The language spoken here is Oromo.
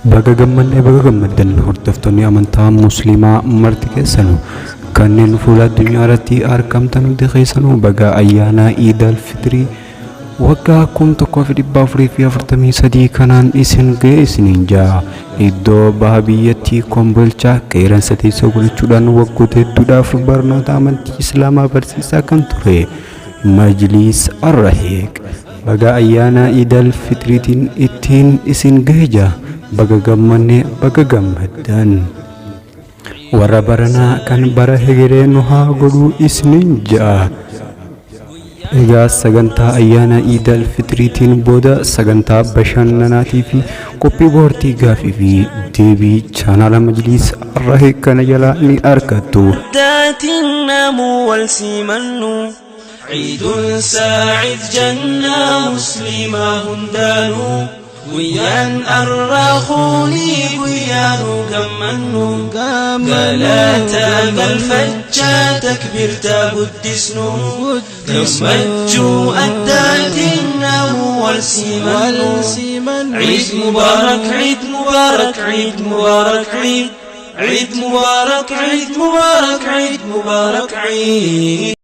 Baga gammaddan hordoftoonni amantaa musliimaa marti keessanuu kanneen fuula addunyaa irratti argamtan hundi keessanuu baga ayyaana Iidal Fitrii waggaa 1443 kanaan isin ga'e isiniin jaa. Iddoo baha biyyattii Kombolchaa qeeransa teessoo godhachuudhaan waggoota hedduudhaaf barnoota amantii islaamaa barsiisaa kan ture Majlis Arrahiq baga ayyaana Iidal Fitriitiin ittiin isin ga'e jaa. Baga gammaddan warra baranaa kan bara hegeree nu haa godhuu isiniin ja'a. Egaa sagantaa ayyaana Iidal Fitriitiin booda sagantaa bashannanaatii fi qophii bohaartii gaafii fi deebii chaanaala Majlis Arrahiq kana jalaa ni argattu. عيد ساعد جنة مسلمة هندانو ويان الرخوني ويان قمنو قلاتا بالفجة تكبير تابدسنو تمجو الداتنا والسيمن عيد مبارك عيد مبارك عيد مبارك عيد مبارك عيد مبارك عيد مبارك عيد